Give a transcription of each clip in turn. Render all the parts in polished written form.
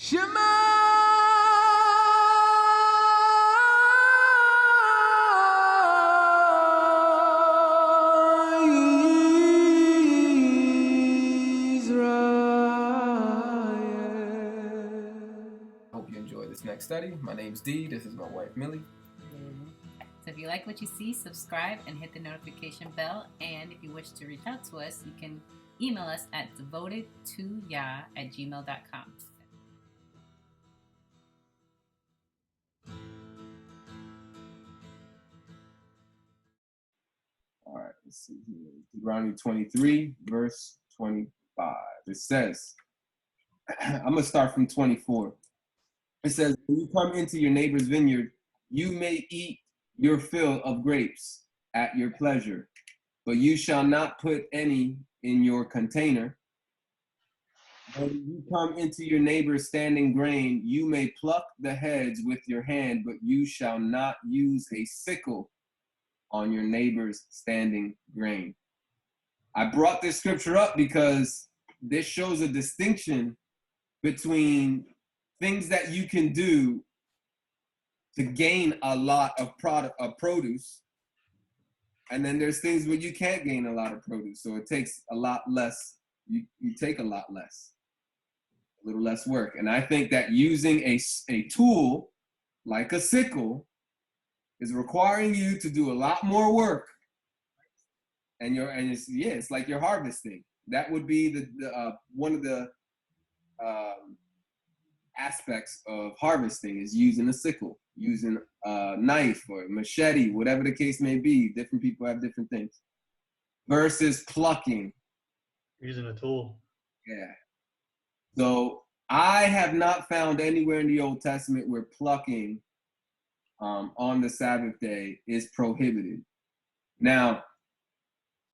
Shema Israel. I hope you enjoy this next study. My name's Dee. This is my wife, Millie. So if you like what you see, subscribe and hit the notification bell. And if you wish to reach out to us, you can email us at devotedtoyah@gmail.com. All right, let's see here. Deuteronomy 23, verse 25. It says, I'm going to start from 24. It says, when you come into your neighbor's vineyard, you may eat your fill of grapes at your pleasure, but you shall not put any in your container. When you come into your neighbor's standing grain, you may pluck the heads with your hand, but you shall not use a sickle on your neighbor's standing grain. I brought this scripture up because this shows a distinction between things that you can do to gain a lot of produce, and then there's things where you can't gain a lot of produce, so it takes a lot less. You take a lot less, a little less work. And I think that using a tool like a sickle is requiring you to do a lot more work, and it's like you're harvesting. That would be the one of the aspects of harvesting is using a sickle, using a knife or a machete, whatever the case may be. Different people have different things. Versus plucking. Using a tool. Yeah. So I have not found anywhere in the Old Testament where plucking on the Sabbath day is prohibited. Now,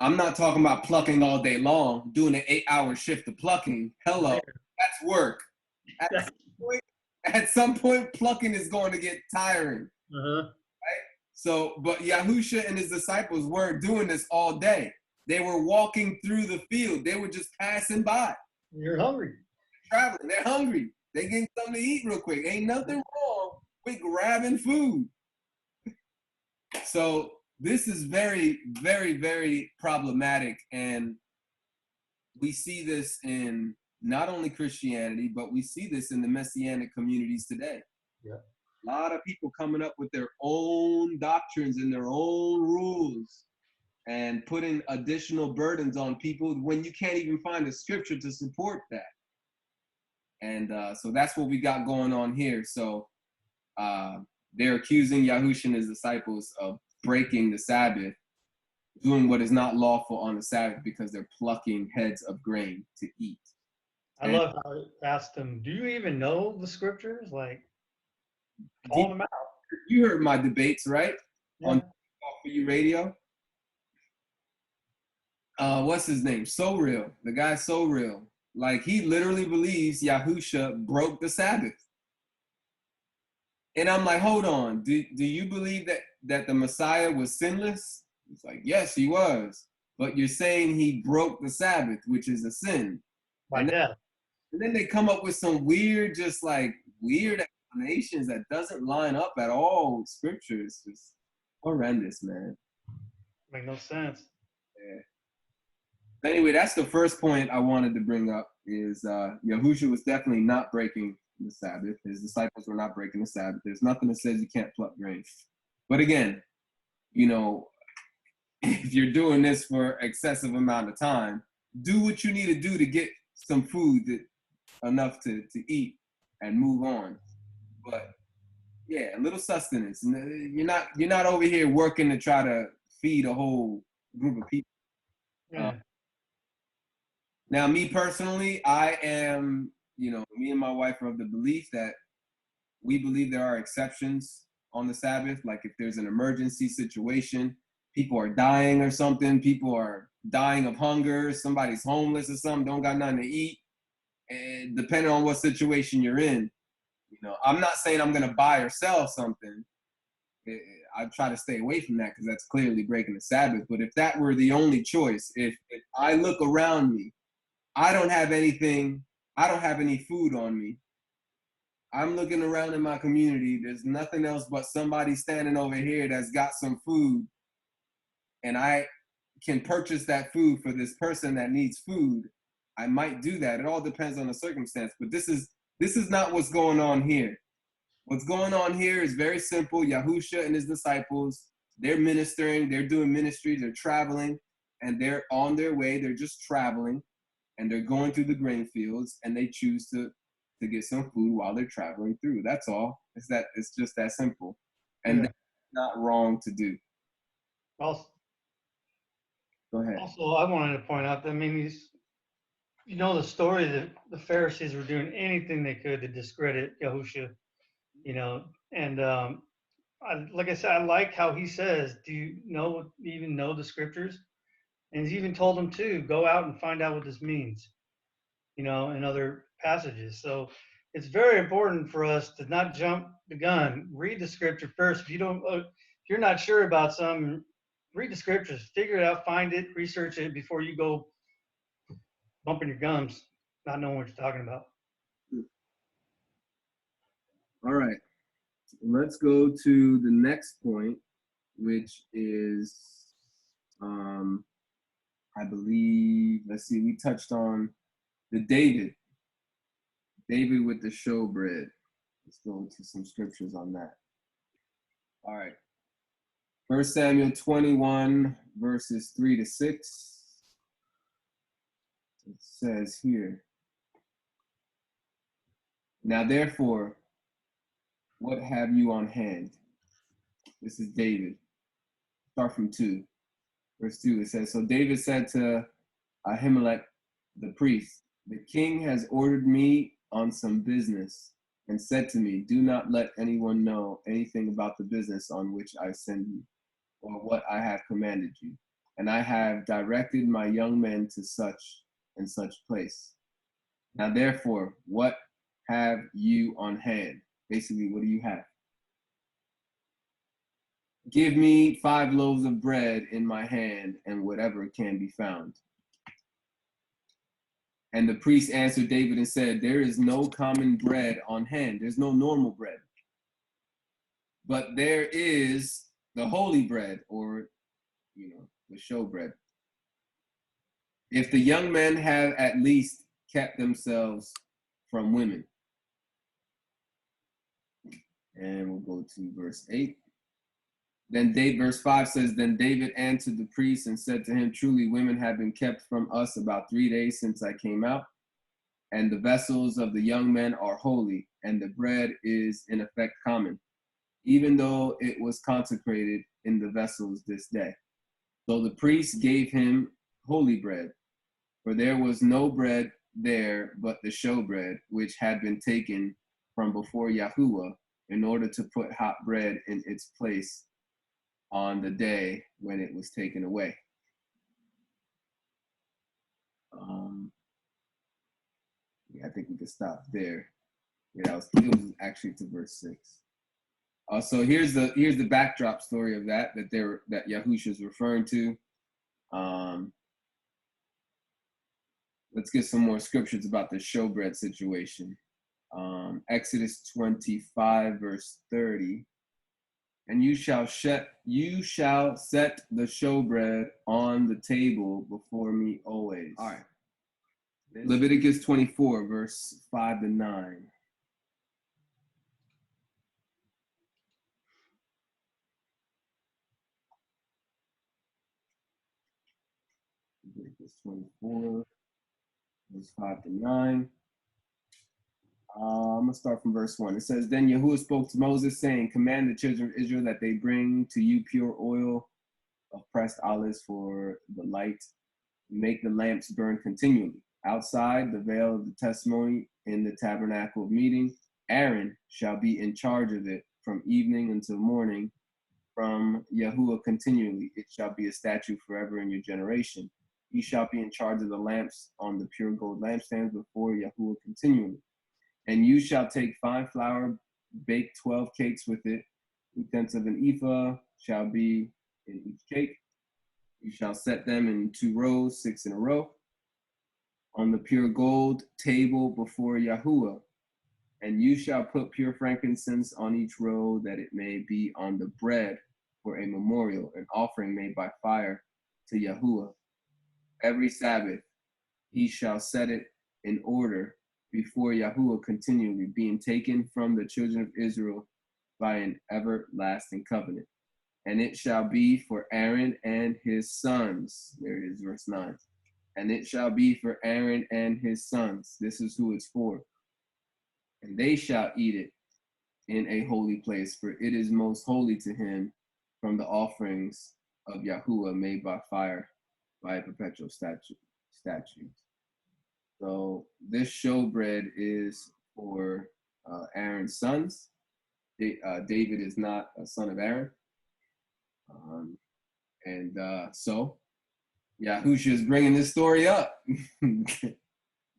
I'm not talking about plucking all day long, doing an 8-hour shift of plucking. Hello, that's work. At some point, plucking is going to get tiring. Right? So, but Yahusha and his disciples weren't doing this all day. They were walking through the field. They were just passing by. You're hungry. Traveling. They're hungry. They getting something to eat real quick. Ain't nothing wrong with grabbing food. So this is very, very, very problematic. And we see this in not only Christianity, but we see this in the Messianic communities today. Yeah. A lot of people coming up with their own doctrines and their own rules and putting additional burdens on people when you can't even find a scripture to support that. And so that's what we got going on here. So they're accusing Yahusha and his disciples of breaking the Sabbath, doing what is not lawful on the Sabbath because they're plucking heads of grain to eat. I love how it asked them, do you even know the scriptures? Like, calling them out. You heard my debates, right? Yeah. On For You Radio. What's his name? So Real. The guy So Real. Like, he literally believes Yahusha broke the Sabbath. And I'm like, hold on. Do you believe that the Messiah was sinless? It's like, yes, he was. But you're saying he broke the Sabbath, which is a sin. By death. And then they come up with some weird explanations that doesn't line up at all with scripture. It's just horrendous, man. Make no sense. Yeah. But anyway, that's the first point I wanted to bring up is Yahusha was definitely not breaking the Sabbath. His disciples were not breaking the Sabbath. There's nothing that says you can't pluck grain. But again, if you're doing this for excessive amount of time, do what you need to do to get some food enough to eat and move on. But yeah, a little sustenance. You're not over here working to try to feed a whole group of people. Yeah. Now, me personally, I am, me and my wife are of the belief that we believe there are exceptions on the Sabbath. Like if there's an emergency situation, people are dying or something, people are dying of hunger, somebody's homeless or something, don't got nothing to eat. And depending on what situation you're in, I'm not saying I'm going to buy or sell something. I try to stay away from that because that's clearly breaking the Sabbath. But if that were the only choice, if I look around me, I don't have anything, I don't have any food on me, I'm looking around in my community. There's nothing else but somebody standing over here that's got some food, and I can purchase that food for this person that needs food. I might do that. It all depends on the circumstance. But this is not what's going on here. What's going on here is very simple. Yahusha and his disciples, they're ministering, they're doing ministry, they're traveling, and they're on their way. They're just traveling, and they're going through the grain fields, and they choose to get some food while they're traveling through. That's all. It's just that simple. And Yeah. that's not wrong to do. Also, Go ahead. I wanted to point out that, I mean, the story that the Pharisees were doing anything they could to discredit Yahusha, and like I said, I like how he says, "Do you even know the scriptures?" And he's even told them to go out and find out what this means, in other passages. So it's very important for us to not jump the gun. Read the scripture first. If you're not sure about something, read the scriptures, figure it out, find it, research it before you go bumping your gums, not knowing what you're talking about. All right. Let's go to the next point, which is, I believe, let's see, we touched on the David with the showbread. Let's go into some scriptures on that. All right. 1 Samuel 21, verses 3 to 6. It says here, "Now therefore, what have you on hand?" This is David. Start from 2. Verse 2, it says, "So David said to Ahimelech the priest, the king has ordered me on some business and said to me, do not let anyone know anything about the business on which I send you or what I have commanded you. And I have directed my young men to such and such place. Now therefore, what have you on hand?" Basically, what do you have? "Give me 5 loaves of bread in my hand and whatever can be found." And the priest answered David and said, "There is no common bread on hand. There's no normal bread. But there is the holy bread, or, the show bread. If the young men have at least kept themselves from women." And we'll go to verse 8. Verse 5 says, "Then David answered the priest and said to him, truly women have been kept from us about 3 days since I came out. And the vessels of the young men are holy, and the bread is in effect common, even though it was consecrated in the vessels this day." So the priest gave him holy bread, for there was no bread there but the showbread, which had been taken from before Yahuwah, in order to put hot bread in its place on the day when it was taken away. I think we could stop there. It was actually to verse 6. So here's the backdrop story of that Yahusha is referring to. Let's get some more scriptures about the showbread situation. Exodus 25, verse 30. "And you shall set the showbread on the table before me always." All right. Leviticus 24, verse 5 to 9. Leviticus 24, verse 5 to 9. I'm going to start from verse 1. It says, "Then Yahuwah spoke to Moses, saying, command the children of Israel that they bring to you pure oil of pressed olives for the light. Make the lamps burn continually. Outside the veil of the testimony in the tabernacle of meeting, Aaron shall be in charge of it from evening until morning, from Yahuwah continually. It shall be a statute forever in your generation. He shall be in charge of the lamps on the pure gold lampstands before Yahuwah continually. And you shall take fine flour, bake 12 cakes with it. 2/10 of an ephah shall be in each cake. You shall set them in 2 rows, 6 in a row, on the pure gold table before Yahuwah. And you shall put pure frankincense on each roll, that it may be on the bread for a memorial, an offering made by fire to Yahuwah. Every Sabbath he shall set it in order before Yahuwah continually, being taken from the children of Israel by an everlasting covenant. And it shall be for Aaron and his sons. There it is, verse 9. And it shall be for Aaron and his sons. This is who it's for. And they shall eat it in a holy place, for it is most holy to him, from the offerings of Yahuwah made by fire, by a perpetual statute. So this showbread is for Aaron's sons. David is not a son of Aaron. So Yahusha is bringing this story up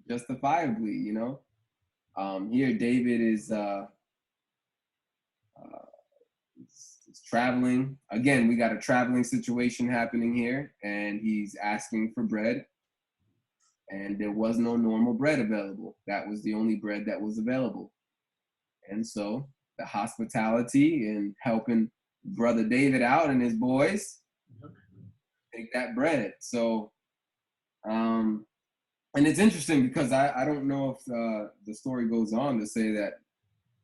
justifiably, you know. Here David is traveling. Again, we got a traveling situation happening here, and he's asking for bread. And there was no normal bread available. That was the only bread that was available. And so the hospitality and helping brother David out and his boys take that bread. So, and it's interesting because I don't know if the story goes on to say that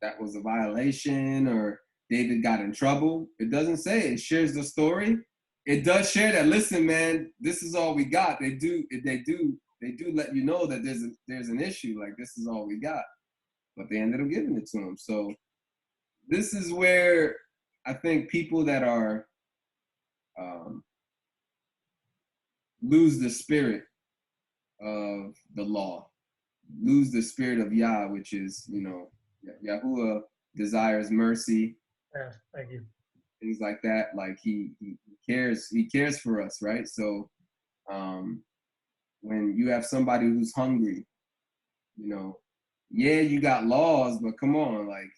that was a violation or David got in trouble. It doesn't say. It shares the story. It does share that. Listen, man, this is all we got. They do let you know that there's an issue. Like, this is all we got. But they ended up giving it to him. So this is where I think people that are lose the spirit of the law, lose the spirit of Yah, which is, you know, Yahuwah desires mercy. Yeah, thank you. Things like that. Like he cares for us, right? So when you have somebody who's hungry, you know, yeah, you got laws, but come on, like,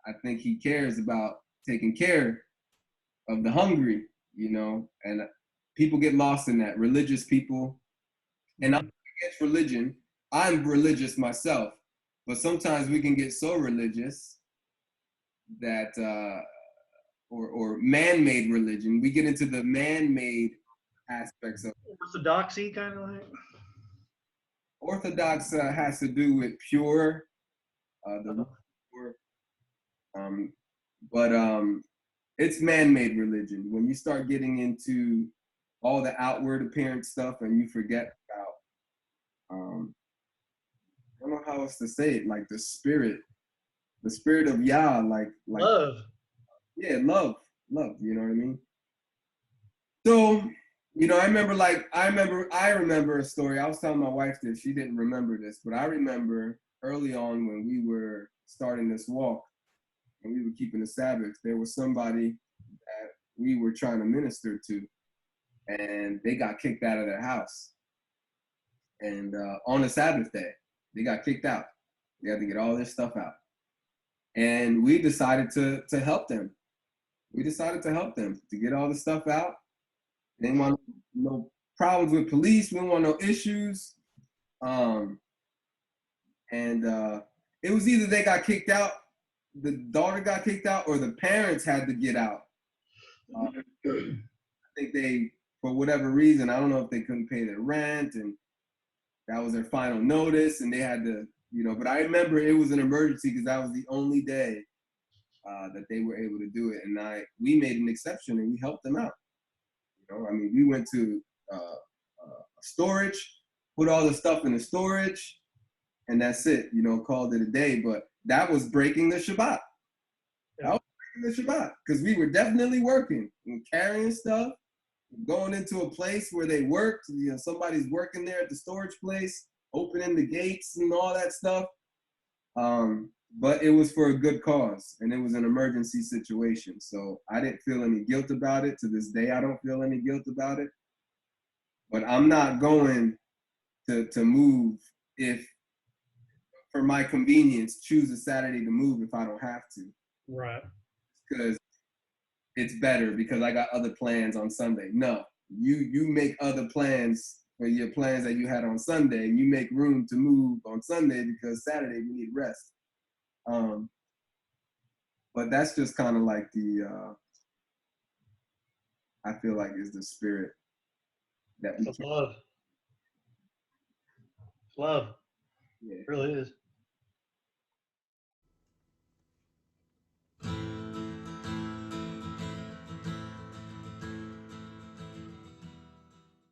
I think he cares about taking care of the hungry, you know, and people get lost in that. Religious people, and I'm against religion. I'm religious myself, but sometimes we can get so religious that, or man-made religion, we get into the man-made aspects of Orthodoxy, kind of like. Orthodox has to do with pure, the pure, but it's man-made religion. When you start getting into all the outward appearance stuff and you forget about, I don't know how else to say it, like the spirit of Yah, like Love. Yeah, love, you know what I mean? So, you know, I remember a story. I was telling my wife this. She didn't remember this, but I remember early on when we were starting this walk and we were keeping the Sabbath, there was somebody that we were trying to minister to, and they got kicked out of their house. And on the Sabbath day, they got kicked out. They had to get all their stuff out. And we decided to help them. We decided to help them to get all the stuff out. They didn't want no problems with police. We didn't want no issues. It was either they got kicked out, the daughter got kicked out, or the parents had to get out. I think they, for whatever reason, I don't know if they couldn't pay their rent, and that was their final notice, and they had to, you know. But I remember it was an emergency because that was the only day that they were able to do it, and we made an exception and we helped them out. You know, I mean, we went to storage, put all the stuff in the storage, and that's it. You know, called it a day. But that was breaking the Shabbat. That was breaking the Shabbat because we were definitely working and carrying stuff, going into a place where they worked. You know, somebody's working there at the storage place, opening the gates and all that stuff. But it was for a good cause, and it was an emergency situation. So I didn't feel any guilt about it. To this day, I don't feel any guilt about it. But I'm not going to move if, for my convenience, choose a Saturday to move if I don't have to. Right. Because it's better because I got other plans on Sunday. No, you make other plans for your plans that you had on Sunday, and you make room to move on Sunday because Saturday we need rest. But that's just kind of like the I feel like is the spirit that we It's can. love. It's love. Yeah. It really is.